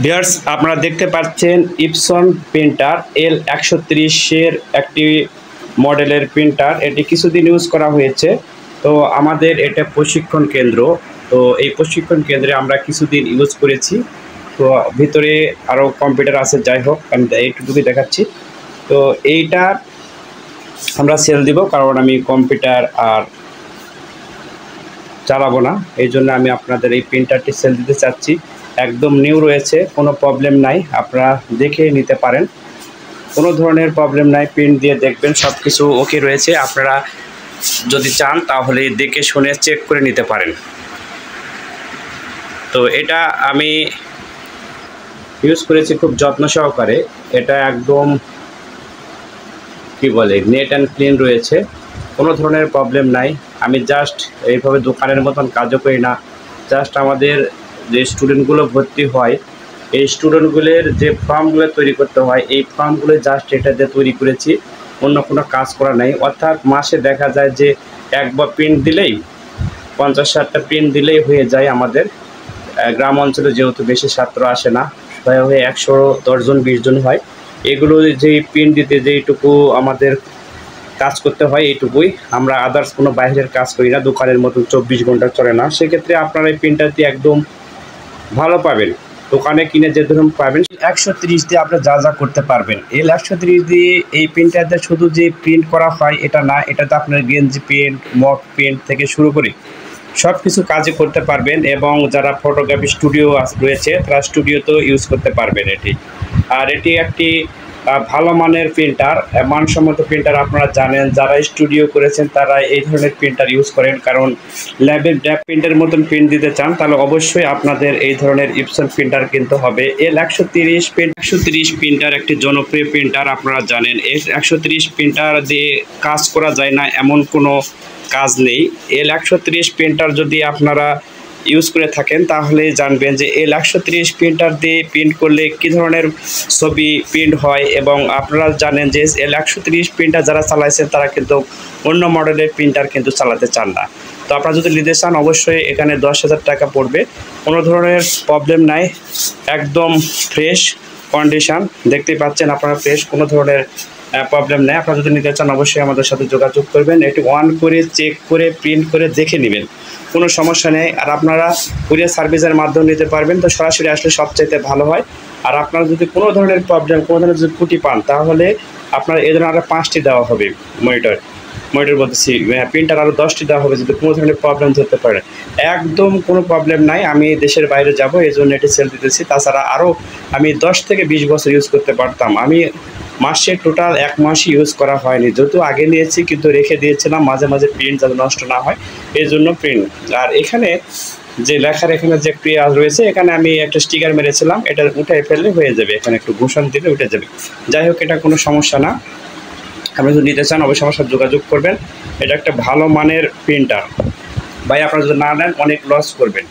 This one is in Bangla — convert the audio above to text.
ভিউয়ার্স, আপনারা দেখতে পাচ্ছেন ইপসন প্রিন্টার L130 একটি মডেলের প্রিন্টার। এটি কিছুদিন ইউজ করা হয়েছে। তো আমাদের এটা প্রশিক্ষণ কেন্দ্র। তো এই প্রশিক্ষণ কেন্দ্রে আমরা কিছুদিন ইউজ করেছি। তো ভিতরে আরও কম্পিউটার আছে, যাই হোক আমি এইটুকুই দেখাচ্ছি। তো এইটা আমরা সেল দিব, কারণ আমি কম্পিউটার আর চালাবো না, এই জন্য আমি আপনাদের এই প্রিন্টারটি সেল দিতে চাচ্ছি। একদম নিউ রয়েছে, কোনো প্রবলেম নাই, আপনারা দেখে নিতে পারেন, কোনো ধরনের প্রবলেম নাই। প্রিন্ট দিয়ে দেখবেন সব কিছু ওকে রয়েছে। আপনারা যদি চান তাহলে দেখে শুনে চেক করে নিতে পারেন। তো এটা আমি ইউজ করেছি খুব যত্ন সহকারে। এটা একদম কি বলে নেট অ্যান্ড ক্লিন রয়েছে, কোনো ধরনের প্রবলেম নাই। আমি জাস্ট এইভাবে দোকানের মতন কাজও করি না, জাস্ট আমাদের যে স্টুডেন্টগুলো ভর্তি হয় এই স্টুডেন্টগুলোর যে ফর্মগুলো তৈরি করতে হয়, এই ফর্মগুলো জাস্ট এটা দিয়ে তৈরি করেছি, অন্য কোনো কাজ করা নাই। অর্থাৎ মাসে দেখা যায় যে একবার প্রিন্ট দিলেই 50-60টা প্রিন্ট দিলেই হয়ে যায়। আমাদের গ্রাম অঞ্চলে যেহেতু বেশি ছাত্র আসে না, হয়ে 110 জন 20 জন হয়, এগুলো যেই প্রিন্ট দিতে যেইটুকু আমাদের কাজ করতে হয় এইটুকুই। আমরা আদার্স কোনো বাইরের কাজ করি না, দোকানের মতন 24 ঘন্টা চলে না। সেক্ষেত্রে আপনারা এই প্রিন্টারটি একদম ভালো পাবেন, দোকানে কিনে যে ধরুন পাবেন। 130 দিয়ে আপনি যা যা করতে পারবেন। L130 দিয়ে এই প্রিন্টারটা শুধু যে প্রিন্ট করা হয় এটা না, এটাতে আপনার গেঞ্জি প্রিন্ট, মক প্রিন্ট থেকে শুরু করে সব কিছু কাজে করতে পারবেন। এবং যারা ফটোগ্রাফি স্টুডিও রয়েছে তারা স্টুডিওতেও ইউজ করতে পারবেন এটি। আর এটি একটি ভালো মানের প্রিন্টার, মানসম্মত প্রিন্টার। আপনারা জানেন, যারা স্টুডিও করেছেন তারা এই ধরনের প্রিন্টার ইউজ করেন, কারণ ল্যাবের ড্যাপ প্রিন্টের মতন প্রিন্ট দিতে চান তাহলে অবশ্যই আপনাদের এই ধরনের ইপসন প্রিন্টার কিনতে হবে। L130 প্রিন্টার একটি জনপ্রিয় প্রিন্টার, আপনারা জানেন। L130 প্রিন্টার দিয়ে কাজ করা যায় না এমন কোনো কাজ নেই। L130 প্রিন্টার যদি আপনারা ইউজ করে থাকেন তাহলে জানবেন যে L130 প্রিন্টার দিয়ে প্রিন্ট করলে কী ধরনের ছবি প্রিন্ট হয়। এবং আপনারা জানেন যে L130 প্রিন্টার যারা চালাইছেন তারা কিন্তু অন্য মডেলের প্রিন্টার কিন্তু চালাতে চান না। তো আপনারা যদি নিতে চান অবশ্যই এখানে 10,000 টাকা পড়বে, কোনো ধরনের প্রবলেম নাই, একদম ফ্রেশ কন্ডিশন। দেখতেই পাচ্ছেন আপনারা ফ্রেশ, কোনো ধরনের প্রবলেম নেই। আপনারা যদি নিতে চান অবশ্যই আমাদের সাথে যোগাযোগ করবেন। এটি অন করে চেক করে প্রিন্ট করে দেখে নেবেন, কোনো সমস্যা নেই। আর আপনারা কুরিয়ার সার্ভিসের মাধ্যমে নিতে পারবেন, তো সরাসরি আসলে সবচাইতে ভালো হয়। আর আপনারা যদি কোনো ধরনের প্রবলেম, কোনো ধরনের যদি ত্রুটি পান তাহলে আপনার এই ধরনের আরও 5টি দেওয়া হবে মনিটর বলতেছি, প্রিন্টার আরও 10টি দেওয়া হবে যদি কোনো ধরনের প্রবলেম ধরতে পারে। একদম কোনো প্রবলেম নাই। আমি দেশের বাইরে যাব এই জন্য এটি সেল দিতেছি। তাছাড়া আরও আমি 10 থেকে 20 বছর ইউজ করতে পারতাম। আমি মাসে টোটাল 1 মাসই ইউজ করা হয়নি, যেহেতু আগে নিয়েছি কিন্তু রেখে দিয়েছিলাম মাঝে মাঝে প্রিন্ট যাতে নষ্ট না হয় এই জন্য প্রিন্ট। আর এখানে যে লেখার এখানে যে ক্রিয়া রয়েছে, এখানে আমি একটা স্টিকার মেরেছিলাম, এটা উঠে ফেললে হয়ে যাবে, এখানে একটু ঘোষণ দিলে উঠে যাবে। যাই হোক, এটা কোনো সমস্যা না। আপনি যদি নিতে চান অবশ্যই আমার সাথে যোগাযোগ করবেন। এটা একটা ভালো মানের প্রিন্টার ভাই, আপনারা যদি না নেন অনেক লস করবেন।